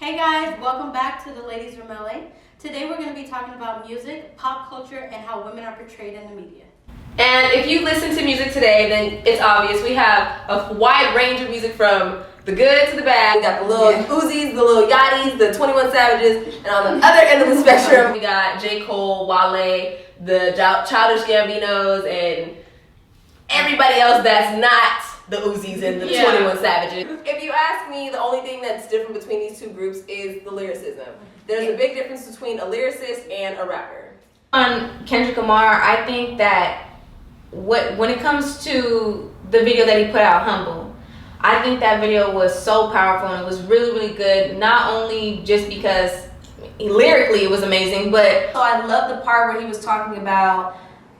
Hey guys, welcome back to the Ladies Room LA. Today we're going to be talking about music, pop culture, and how women are portrayed in the media. And if you listen to music today, then it's obvious we have a wide range of music from the good to the bad. We got the little Uzis, the little Yachties, the 21 Savages, and on the other end of the spectrum, we got J. Cole, Wale, the Childish Gambinos, and everybody else that's not the Uzis and the 21 Savages. If you ask me, the only thing that's different between these two groups is the lyricism. There's a big difference between a lyricist and a rapper. On Kendrick Lamar, I think that when it comes to the video that he put out, Humble, I think that video was so powerful and it was really, really good. Not only just because lyrically it was amazing, but so I love the part where he was talking about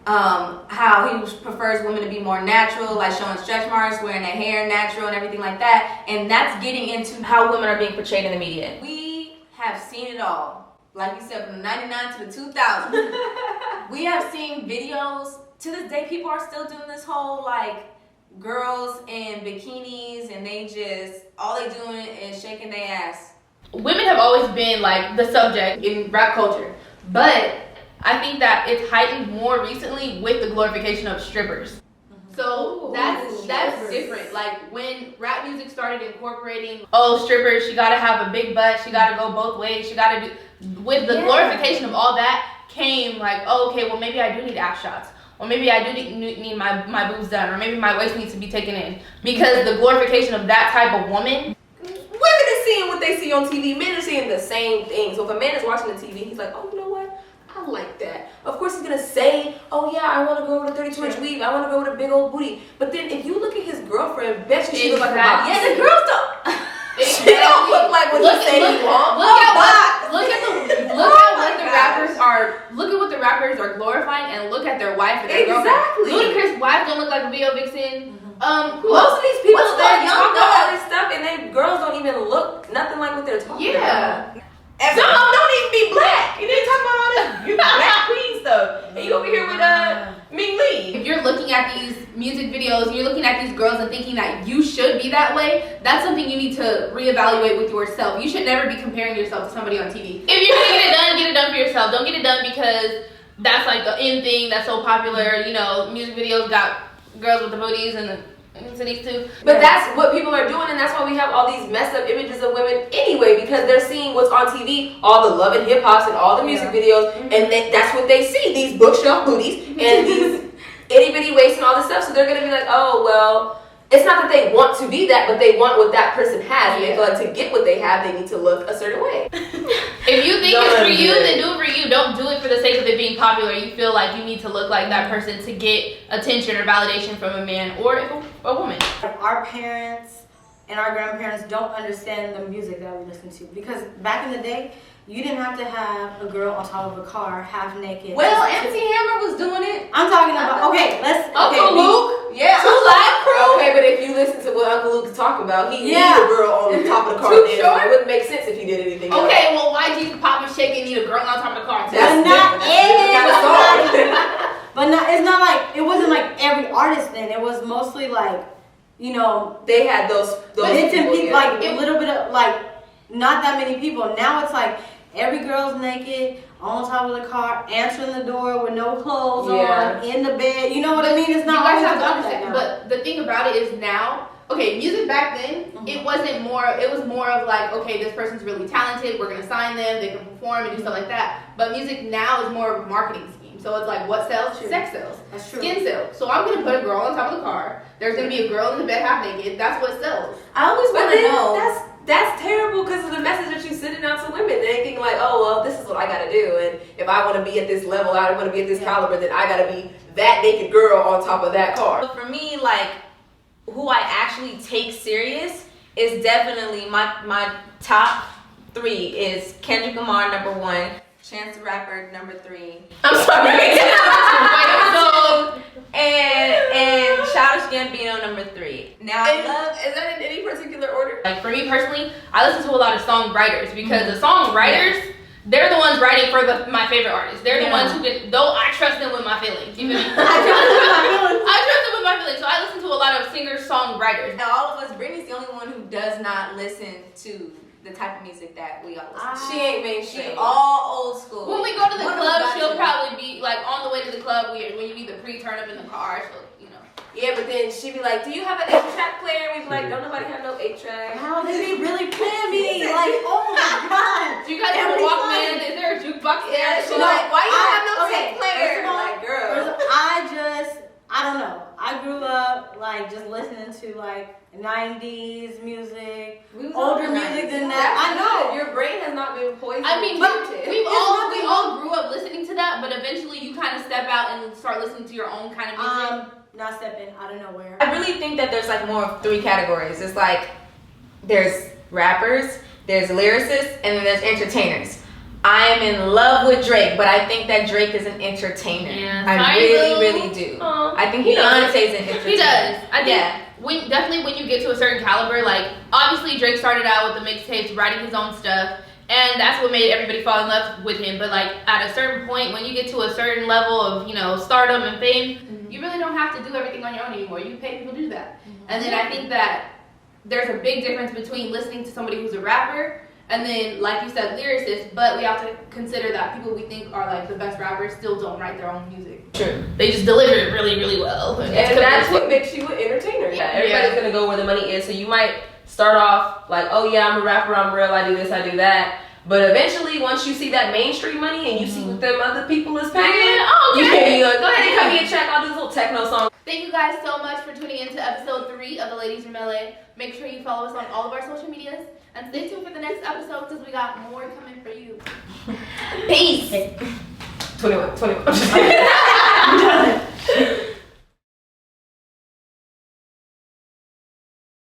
how he prefers women to be more natural, like showing stretch marks, wearing their hair natural and everything like that. And that's getting into how women are being portrayed in the media. We have seen it all. Like you said, from the 99 to the 2000s. We have seen videos. To this day, people are still doing this whole like girls in bikinis and they just, all they doing is shaking their ass. Women have always been like the subject in rap culture, but I think that it's heightened more recently with the glorification of strippers. So that's different. Like when rap music started incorporating, strippers, she gotta have a big butt, she gotta go both ways, she gotta do, with the glorification of all that came like, okay, well maybe I do need ass shots. Or maybe I do need my boobs done, or maybe my waist needs to be taken in. Because the glorification of that type of woman. Women are seeing what they see on TV, men are seeing the same thing. So if a man is watching the TV, he's like, oh, you know what? I like that. Of course he's gonna say, oh yeah, I wanna go with a 32-inch weave, I wanna go with a big old booty. But then if you look at his girlfriend, bet you she looks like a bop. Yeah, the girls don't. She don't look like what he said he wants. Look at what the rappers are glorifying, and look at their wife and their girlfriend. Ludacris' wife don't look like a VO vixen. Most of these people that talk about all this stuff, and they girls don't even look nothing like what they're talking about. Some of them don't even be black. And they talk about all this black queen stuff. And you over here with Ming Lee. If you're looking at these music videos, and you're looking at these girls and thinking that you should be that way, that's something you need to reevaluate with yourself. You should never be comparing yourself to somebody on TV. If you're gonna get it done for yourself. Don't get it done because that's like the in thing that's so popular. You know, music videos got girls with the booties and the cities too. But that's what people are doing, and that's why we have all these messed up images of women anyway, because they're seeing what's on TV, all the Love and Hip Hops and all the music videos, and that's what they see, these bookshelf booties and these itty bitty waists and all this stuff. So they're gonna be like, oh well, it's not that they want to be that, but they want what that person has, and they feel like to get what they have, they need to look a certain way. If you think it's for you, then do it for you. Don't do it for the sake of it being popular. You feel like you need to look like that person to get attention or validation from a man or a woman. Our parents and our grandparents don't understand the music that we listen to, because back in the day, you didn't have to have a girl on top of a car, half naked. Well, MC Hammer was doing it. I'm talking about, Uncle Luke. Yeah. Two Live Crew. Okay, but if you listen to what Uncle Luke is talking about, he needed a girl on the top of the car. It wouldn't make sense if he did anything else. Okay, well, why Jesus Pop and Shake and need a girl on top of the car? But it's not like, it wasn't like every artist then. It was mostly like, you know, they had those bits and pieces, like a little bit of like, not that many people. Now it's like every girl's naked on top of the car, answering the door with no clothes on, in the bed. You know what I mean? It's not. You guys have to understand. But the thing about it is now, okay, music back then, it wasn't more. It was more of like, okay, this person's really talented. We're gonna sign them. They can perform and do stuff like that. But music now is more of a marketing scheme. So it's like, what sells? Sex sells. That's true. Skin sells. So I'm gonna put a girl on top of the car. There's gonna be a girl in the bed half naked. That's what sells. I always want to know. That's terrible because of the message that you're sending out to women. They think like, oh, well, this is what I got to do. And if I want to be at this level, I want to be at this caliber, then I got to be that naked girl on top of that car. For me, like, who I actually take serious is definitely my top 3 is Kendrick Lamar, number 1. Chance the Rapper, number 3. I'm sorry. and Childish Gambino, number 3. Now is that in any particular order? Like for me personally, I listen to a lot of songwriters because the songwriters, they're the ones writing for my favorite artists. They're the ones who can, though I trust them with my feelings. You feel me? I trust them with my feelings. So I listen to a lot of singer-songwriters. And all of us, Brittany's the only one who does not listen to the type of music that we all listen to. She ain't She mainstream. all old school. When we go to the What club, about she'll you? probably be like on the way to the club when you need the pre-turn up in the car. She'll, you know. Yeah, but then she'd be like, "Do you have an 8-track player?" We'd be like, "Don't nobody have no 8-track." How did he really plan me? Like, oh my god. Do you guys have a Every Walkman? time. Is there a jukebox? Yeah, she's No, like, "Why you I- have no okay, tape player?" first of all, Like, girl. I don't know. I grew up like just listening to like 90s music, We was older on the music 90s. than That's that. I know. good. Your brain has not been poisoned. I mean, with we it. all grew up listening to that, but eventually you kind of step out and start listening to your own kind of music. Not stepping out of nowhere. I really think that there's like more of 3 categories. It's like there's rappers, there's lyricists, and then there's entertainers. I am in love with Drake, but I think that Drake is an entertainer. Yeah, I sorry, really, boo. really do. Aw. I think He does. Beyonce's an entertainer. He does. I think Yeah. definitely when you get to a certain caliber, like obviously Drake started out with the mixtapes, writing his own stuff, and that's what made everybody fall in love with him. But like at a certain point, when you get to a certain level of stardom and fame, you really don't have to do everything on your own anymore. You can pay people to do that. And then I think that there's a big difference between listening to somebody who's a rapper and then, like you said, lyricists. But we have to consider that people we think are like the best rappers still don't write their own music. True. They just deliver it really, really well. And that's what makes you an entertainer. Yeah, everybody's gonna go where the money is. So you might start off like, "Oh yeah, I'm a rapper, I'm real, I do this, I do that." But eventually, once you see that mainstream money and you see what them other people is paying, you can be like, "Go ahead and cut me a check. I'll do this little techno song." Thank you guys so much for tuning into episode 3 of the Ladies from LA. Make sure you follow us on all of our social medias and stay tuned for the next episode because we got more coming for you. Peace. 21.